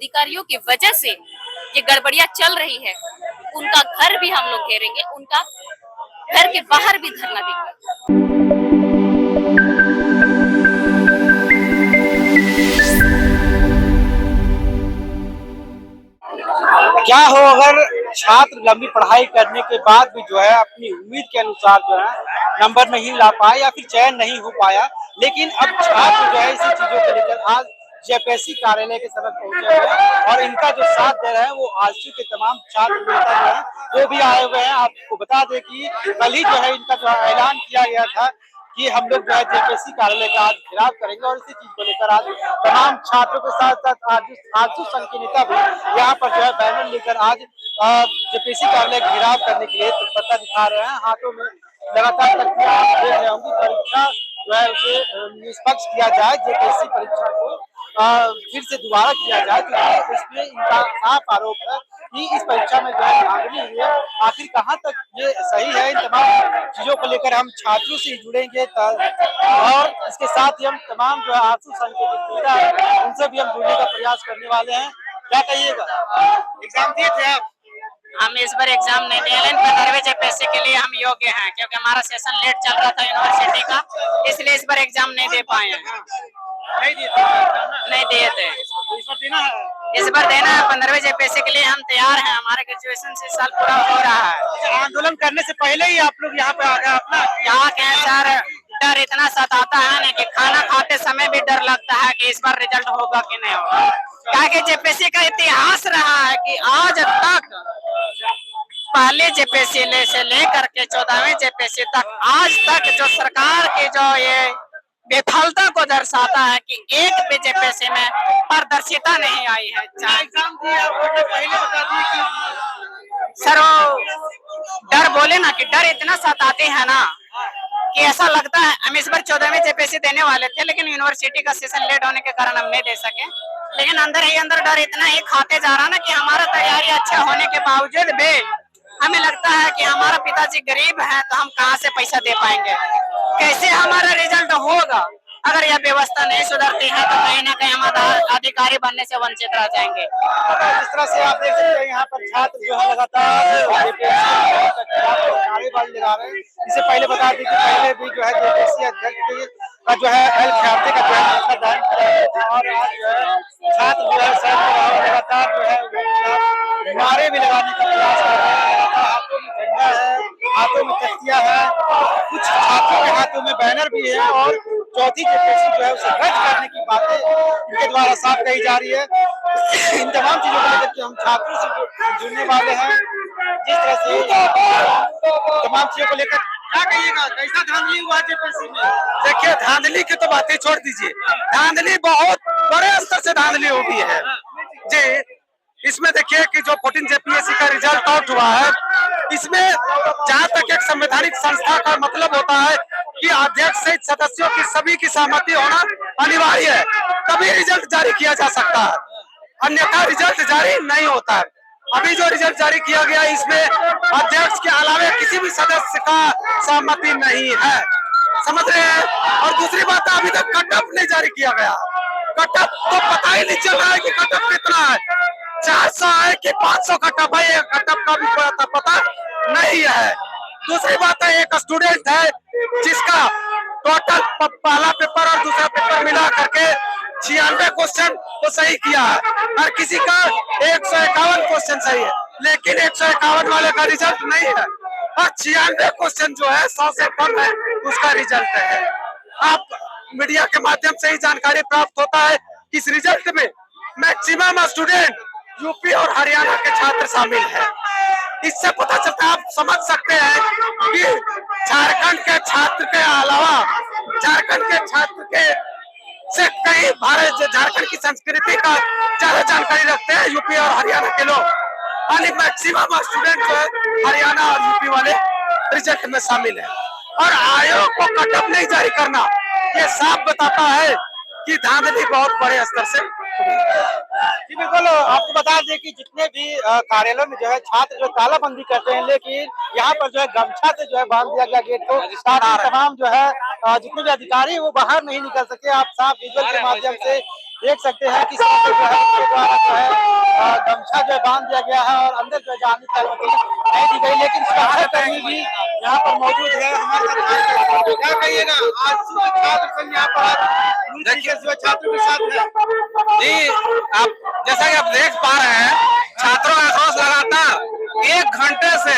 अधिकारियों की वजह से ये गड़बड़ियां चल रही है, उनका घर भी हम लोग घेरेंगे, उनका घर के बाहर भी धरना देंगे। क्या हो अगर छात्र लंबी पढ़ाई करने के बाद भी जो है अपनी उम्मीद के अनुसार जो है नंबर नहीं ला पाए या फिर चयन नहीं हो पाया, लेकिन अब छात्र जो है इसी चीजों को लेकर आज जेपीएससी कार्यालय के समक्ष पहुंचे हुए हैं और इनका जो साथ दे रहे हैं वो आजसू के तमाम छात्र नेता जो है वो भी आए हुए हैं। आपको बता दें कि कल ही जो है इनका जो ऐलान किया गया था कि हम लोग जो है जेपीएससी कार्यालय का आज घेराव करेंगे और इसी चीज को लेकर आज तमाम छात्रों के साथ साथ आजसू संघ के नेता भी यहाँ पर जो है बैनर लेकर आज जेपीएससी कार्यालय घेराव करने के लिए तत्परता दिखा रहे हैं। हाथों में लगातार तख्तियां देख रहे होंगे। परीक्षा जो है उसे निष्पक्ष किया जाए, जेपीएससी परीक्षा को फिर से दोबारा किया जाए, क्योंकि इसमें इनका साफ आरोप है कि इस परीक्षा में जो है धांधली हुई है। आखिर कहाँ तक ये सही है, इन तमाम चीजों को लेकर हम छात्रों से जुड़ेंगे और इसके साथ ही हम तमाम जो है आजसू संघ के नेता है उनसे भी हम जुड़ने का प्रयास करने वाले हैं। क्या कहिएगा? एग्जाम दिए थे आप? हम इस बार एग्जाम नहीं दिए, लेकिन 15वीं जेपीएससी के लिए हम योग्य हैं, क्योंकि हमारा सेशन लेट चल रहा था यूनिवर्सिटी का, इसलिए इस बार एग्जाम नहीं दे पाए हैं। नहीं दिए थे। इस बार देना है। 15वीं जेपीएससी के लिए हम तैयार हैं। हमारा ग्रेजुएशन से साल पूरा हो रहा है। आंदोलन करने से पहले ही आप लोग यहाँ पे आ गए अपना? यहाँ के सर डर इतना सताता है ना कि खाना खाते समय भी डर लगता है कि इस बार रिजल्ट होगा कि नहीं होगा। क्या कि जेपीएससी का इतिहास रहा है कि आज तक पहले जेपीएससी से लेकर के 14वीं जेपीएससी तक आज तक जो सरकार की जो ये विफलता को दर्शाता है कि एक भी जेपीएससी में पारदर्शिता नहीं आई है। एग्जाम दिया पहले बता दिए सर वो डर बोले ना कि डर इतना सताते हैं ना कि ऐसा लगता है। हम इस बार 14वीं जेपीएससी देने वाले थे, लेकिन यूनिवर्सिटी का सेशन लेट होने के कारण हम नहीं दे सके। लेकिन अंदर ही अंदर डर इतना ही खाते जा रहा ना कि हमारा तैयारी अच्छा होने के बावजूद भी हमें लगता है कि हमारा पिताजी गरीब है तो हम कहाँ से पैसा दे पाएंगे, कैसे हमारा रिजल्ट होगा। अगर यह व्यवस्था नहीं सुधरती है तो कहीं ना कहीं हम अधिकारी बनने से वंचित रह जाएंगे। जिस तरह से आप देख सकते हैं यहाँ पर छात्र जो है लगातार नारेबाजी लगा रहे हैं। इससे पहले बता दें कि पहले भी जो है जेपीएससी अध्यक्ष का जो है एल ख्याति का जो है दान किया और आज जो है छात्र जो है लगातार जो है नारे भी लगाने का प्रयास कर रहे हैं। हाथों में झंडा है, हाथों में तख्तियां है, कुछ छात्रों के हाथों में बैनर भी है और चौथी जेपीएससी जो है उसे रद्द करने की बातें इनके द्वारा साफ कही जा रही है। इन तमाम चीजों को लेकर के हम छात्रों से जुड़ने वाले हैं। जिस तरह से तमाम चीजों को लेकर क्या कहिएगा, कैसा धांधली हुआ जेपीएससी में? देखिए, धांधली की तो बातें छोड़ दीजिए, धांधली बहुत बड़े स्तर से धांधली होती है जी। इसमें देखिए कि जो 14 जेपीएससी का रिजल्ट आउट हुआ है, इसमें जहां तक एक संवैधानिक संस्था का मतलब होता है कि अध्यक्ष सहित सदस्यों की सभी की सहमति होना अनिवार्य है, तभी रिजल्ट जारी किया जा सकता है, अन्यथा रिजल्ट जारी नहीं होता है। अभी जो रिजल्ट जारी किया गया इसमें अध्यक्ष के अलावा किसी भी सदस्य का सहमति नहीं है, समझ रहे हैं। और दूसरी बात, अभी तक कट ऑफ नहीं जारी किया गया। कट ऑफ तो पता ही नहीं चल रहा है कि कट ऑफ कितना है, 400 है कि 500 कट ऑफ है, कट ऑफ का भी पता नहीं है। दूसरी बात है, एक स्टूडेंट है जिसका टोटल पहला पेपर और दूसरा पेपर मिला करके 96 क्वेश्चन तो सही किया है और किसी का 151 क्वेश्चन सही है, लेकिन 151 वाले का रिजल्ट नहीं है और 96 क्वेश्चन जो है 100 से कम है, उसका रिजल्ट है। आप मीडिया के माध्यम से ही जानकारी प्राप्त होता है कि इस रिजल्ट में मैक्सिमम स्टूडेंट यूपी और हरियाणा के छात्र शामिल है। इससे पता चलता है, आप समझ सकते हैं कि झारखंड के छात्र के अलावा झारखंड के छात्र के से कई भारत झारखंड की संस्कृति का ज्यादा जानकारी रखते हैं यूपी और हरियाणा के लोग, यानी मैक्सिमम स्टूडेंट जो है हरियाणा और यूपी वाले रिजल्ट में शामिल है। और आयोग को कट ऑफ नहीं जारी करना ये साफ बताता है कि धांधली बहुत बड़े स्तर से जी बिल्कुल। आपको बता दें कि जितने भी कार्यालयों में जो है छात्र जो तालाबंदी करते हैं, लेकिन यहाँ पर जो है गमछा से जो है बांध दिया गया गेट को, ताकि तमाम जो है जितने भी अधिकारी वो बाहर नहीं निकल सके। आप साफ विजुअल के माध्यम से देख सकते हैं कि सामने जो है उनके द्वारा जो है गमछा जो है बांध दिया गया है और अंदर जो है जाने की अनुमति नहीं दी गई, लेकिन सुरक्षा कर्मी भी यहाँ पर मौजूद है हमारे साथ। क्या कहिएगा आज छात्र संघ यहाँ पर देखिए जो छात्रों के साथ है जी, आप जैसा कि आप देख पा रहे हैं छात्रों का आक्रोश लगातार 1 घंटे से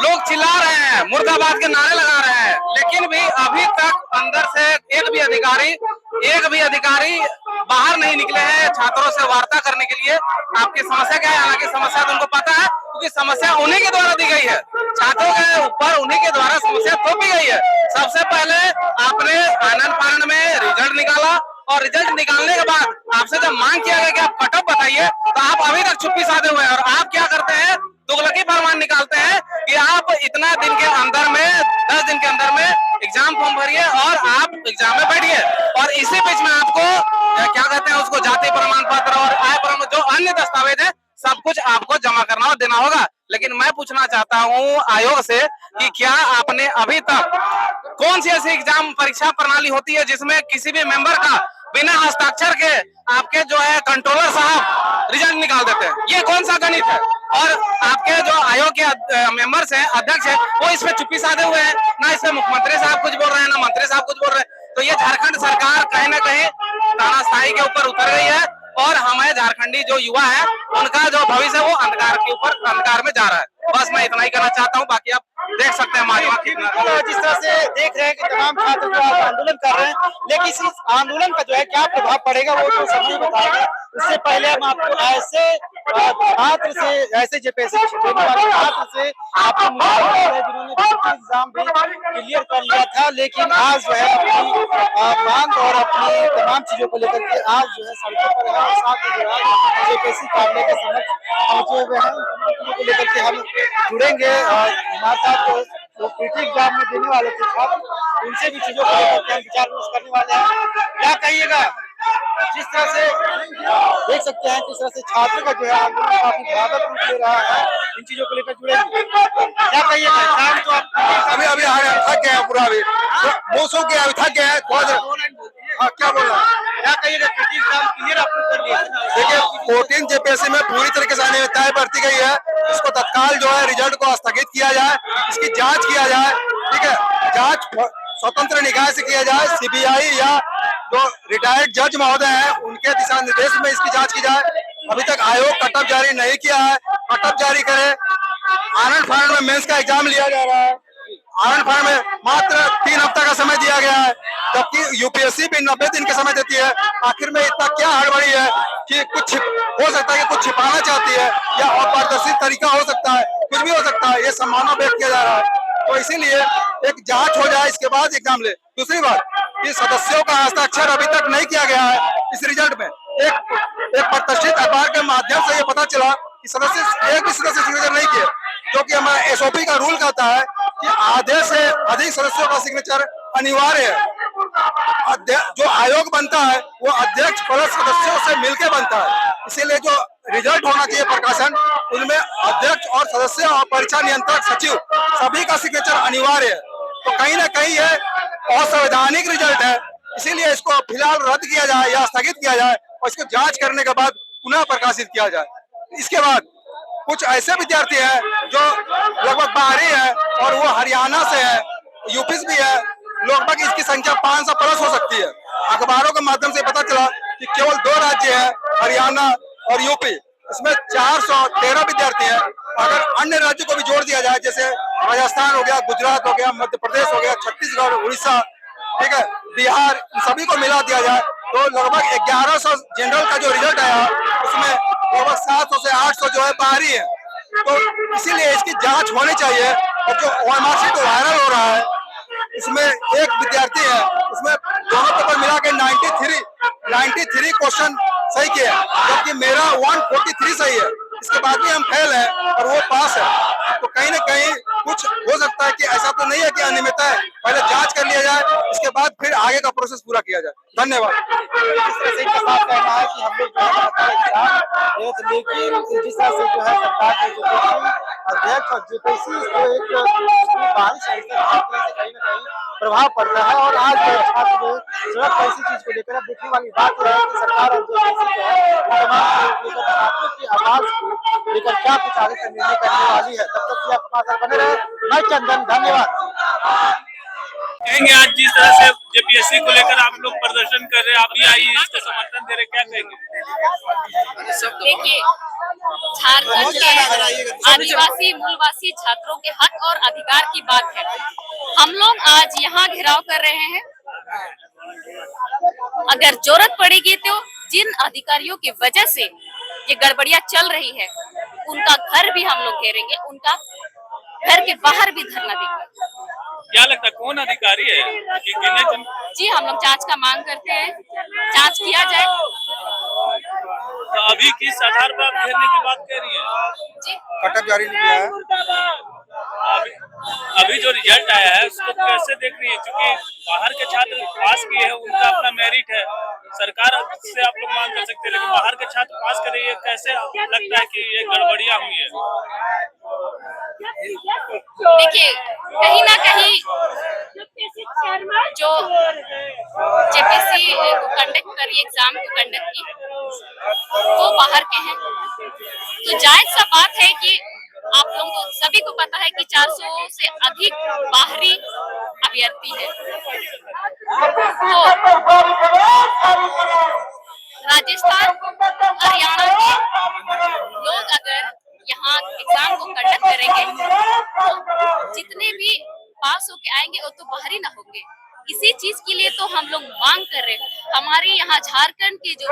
लोग चिल्ला रहे हैं, मुर्दाबाद के नारे लगा रहे हैं, लेकिन भी अभी तक अंदर से एक भी अधिकारी बाहर नहीं निकले हैं छात्रों से वार्ता करने के लिए। आपकी समस्या क्या है? हालांकि समस्या तो उनको पता है क्योंकि समस्या उन्हीं के द्वारा दी गई है, छात्रों के ऊपर उन्हीं के द्वारा समस्या थोपी गई है। सबसे पहले आपने आनंद फानंद में रिजल्ट निकाला और रिजल्ट निकालने के बाद आपसे जब मांग किया गया कि आप कट ऑफ बताइए तो आप अभी तक चुप्पी साधे हुए हैं और आप क्या करते हैं, तुगलकी फरमान निकालते हैं कि आप इतना दिन के अंदर में 10 दिन के अंदर में एग्जाम फॉर्म भरिए और आप एग्जाम में बैठिए और इसी बीच में आपको क्या कहते हैं उसको जाति प्रमाण पत्र और आय प्रमाण जो अन्य दस्तावेज है सब कुछ आपको जमा करना और देना होगा। लेकिन मैं पूछना चाहता हूं आयोग से कि क्या आपने अभी तक कौन सी ऐसी एग्जाम परीक्षा प्रणाली होती है जिसमें किसी भी मेंबर का बिना हस्ताक्षर के आपके जो है कंट्रोलर साहब रिजल्ट निकाल देते हैं? ये कौन सा गणित है? और आपके जो आयोग के मेंबर्स हैं, अध्यक्ष हैं, वो इसमें चुप्पी साधे हुए हैं, ना इसमें मुख्यमंत्री साहब कुछ बोल रहे हैं ना मंत्री साहब कुछ बोल रहे हैं। तो ये झारखंड सरकार कहीं ना कहीं तानाशाही के ऊपर उतर गई है और हमें झारखंडी जो युवा है उनका जो भविष्य है वो अंधकार के ऊपर अंधकार में जा रहा है। बस मैं इतना ही कहना चाहता हूँ, बाकी आप देख सकते हैं माजमा कितना। जिस तरह से देख रहे हैं कि तमाम छात्र जो आज आंदोलन कर रहे हैं, लेकिन इस आंदोलन का जो है क्या प्रभाव पड़ेगा वो तो समय बताएगा। उससे पहले हम आपको ऐसे छात्र से, ऐसे जेपीएससी देने वाले छात्र से आपको जिन्होंने एग्जाम भी क्लियर कर लिया था, लेकिन आज जो है अपनी मांग और अपनी तमाम चीजों को लेकर के आज जो है सड़कों पर है और साथ ही जो है जेपीएससी कार्यालय के समक्ष पहुंचे हुए हैं। तमाम चीजों को लेकर के हम जुड़ेंगे और हमारे साथ जो पीटी एग्जाम में देने वाले थे छात्र, उनसे भी चीजों को लेकर के हम विचार विमर्श करने वाले हैं। क्या कहिएगा? जिस तरह से देख सकते हैं किस तरह से छात्र का जो है आंदोलन काफी भयावह रूप ले रहा है, इन चीजों को लेकर जुड़ेंगे। क्या कहिएगा? एग्जाम तो अभी अभी थक गए हैं पूरा, अभी मौसम के अभी थक गए हैं थोड़ा। हाँ, क्या बोल रहा है? क्या कहिएगा? पीटी एग्जाम क्लियर आपने कर लिया? देखिए 14 जेपीएससी में पूरी तरीके से अनियमितताएं बरती गई है, इसको तत्काल जो है रिजल्ट को स्थगित किया जाए, इसकी जांच किया जाए, ठीक है, जांच स्वतंत्र निकाय से किया जाए, सीबीआई या जो रिटायर्ड जज महोदय हैं उनके दिशा निर्देश में इसकी जांच की जाए। अभी तक आयोग कटअप जारी नहीं किया है, कटअप जारी करे। आनंद फानंद में मेंस का एग्जाम लिया जा रहा है, आनंद फानंद में मात्र 3 हफ्ता का समय दिया गया है, जबकि यूपीएससी भी 90 दिन का समय देती है। आखिर में इतना क्या हड़बड़ी है कि कुछ हो सकता है कि कुछ छिपाना चाहती है या अपारदर्शी तरीका हो सकता है, कुछ भी हो सकता है, ये संभावना व्यक्त किया जा रहा है। तो इसीलिए एक जांच हो जाए, इसके बाद एग्जाम ले। दूसरी बात कि सदस्यों का हस्ताक्षर अभी तक नहीं किया गया है इस रिजल्ट में। एक प्रतिष्ठित अखबार के माध्यम से ये पता चला कि सदस्य एक भी सदस्य सिग्नेचर नहीं किए, जो कि हमारा एसओपी का रूल कहता है कि आधे से अधिक सदस्यों का सिग्नेचर अनिवार्य है। जो आयोग बनता है वो अध्यक्ष प्लस सदस्यों से मिलकर बनता है, इसीलिए जो रिजल्ट होना चाहिए प्रकाशन, उनमें अध्यक्ष और सदस्य और परीक्षा नियंत्रक सचिव सभी का सिग्नेचर अनिवार्य है। तो कहीं ना कहीं ये असंवैधानिक रिजल्ट है, इसीलिए इसको फिलहाल रद्द किया जाए या स्थगित किया जाए और इसको जांच करने के बाद पुनः प्रकाशित किया जाए। इसके बाद कुछ ऐसे विद्यार्थी हैं जो लगभग बाहरी है और वो हरियाणा से है, यूपी से भी है, लगभग इसकी संख्या 500 प्लस हो सकती है। अखबारों के माध्यम से पता चला कि केवल 2 राज्य है, हरियाणा और यूपी, इसमें 413 विद्यार्थी हैं। अगर अन्य राज्यों को भी जोड़ दिया जाए, जैसे राजस्थान हो गया, गुजरात हो गया, मध्य प्रदेश हो गया, छत्तीसगढ़, उड़ीसा, ठीक है, बिहार, सभी को मिला दिया जाए तो लगभग 1100 जनरल का जो रिजल्ट आया उसमें लगभग 700 से 800 जो है बाहरी है। तो इसीलिए इसकी जांच होनी चाहिए। और जो मार्कशीट वायरल हो रहा है इसमें एक विद्यार्थी है, उसमें दोनों पेपर मिला के 93 क्वेश्चन सही किए, जबकि मेरा 143 सही है। इसके बाद भी हम फेल है और वो पास है। तो कहीं ना कहीं कुछ हो सकता है कि ऐसा तो नहीं है कि अनियमितता है, पहले जांच कर लिया जाए, इसके बाद फिर आगे का प्रोसेस पूरा किया जाए। धन्यवाद। इस तरह से इनका साफ कहना है कि हम लोग जो है लेकिन जिस तरह से जो है सरकार के जो अध्यक्ष और जेपीएससी को एक बारिश कहीं ना कहीं प्रभाव पड़ता है। और आज जो छात्र जो जरूरत है इसी चीज को लेकर, अब देखने वाली बात यह है कि सरकार और जेपीएससी जो है इन तमाम चीजों को लेकर, छात्रों की आवाज को लेकर क्या कुछ आगे का निर्णय करने वाली है। तब तक आप हमारे साथ बने रहे। मैं चंदन, धन्यवाद। कहेंगे आज जिस तरह से जेपीएससी को लेकर आप लोग प्रदर्शन कर रहे हैं, आप भी आई इसको समर्थन दे रहे, क्या कहेंगे? देखिए, झारखंड के आदिवासी मूलवासी छात्रों के हक और अधिकार की बात है। हम लोग आज यहाँ घेराव कर रहे हैं। अगर जरूरत पड़ेगी तो जिन अधिकारियों की वजह से ये गड़बड़ियां चल रही है, उनका घर भी हम लोग घेरेंगे, उनका घर के बाहर भी धरना देंगे। क्या लगता है कौन अधिकारी है कि जी, हम लोग जांच का मांग करते हैं, जांच किया जाए। तो अभी किस आधार पर आप घेरने की बात कह रही है? जी, कटअप जारी नहीं किया है। अभी जो रिजल्ट आया है उसको कैसे देख रही है? क्योंकि बाहर के छात्र पास किए हैं, उनका अपना मेरिट है, सरकार से आप लोग मांग कर सकते हैं, लेकिन बाहर के छात्र पास कर रही है, कैसे लगता है कि ये गड़बड़ियां हुई है? देखिए, कहीं ना कहीं जो जेपीएससी कंडक्ट करी, एग्जाम को कंडक्ट की, वो बाहर के हैं। तो जायज सा बात है कि आप लोगों को सभी को पता है कि 400 से अधिक बाहरी अभ्यर्थी है। तो राजस्थान, हरियाणा के लोग अगर यहाँ एग्जाम को कंडक्ट करेंगे तो जितने भी पास होके आएंगे वो तो बाहरी ना होंगे। इसी चीज के लिए तो हम लोग मांग कर रहे हैं। हमारे यहाँ झारखंड के जो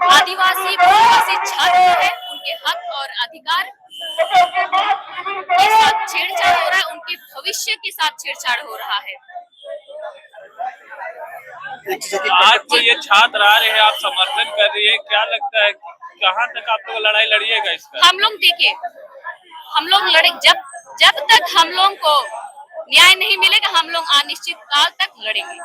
आदिवासी छात्र हैं, उनके हक और अधिकार के साथ छेड़छाड़ हो रहा है, उनके भविष्य के साथ छेड़छाड़ हो रहा है। आज तो ये छात्र आ रहे हैं, आप समर्थन कर रही है, क्या लगता है कहाँ तक आप लोग लड़ाई लड़िएगा इसका? हम लोग देखिए, हम लोग लड़े जब तक हम लोग को न्याय नहीं मिलेगा, हम लोग अनिश्चित काल तक लड़ेंगे।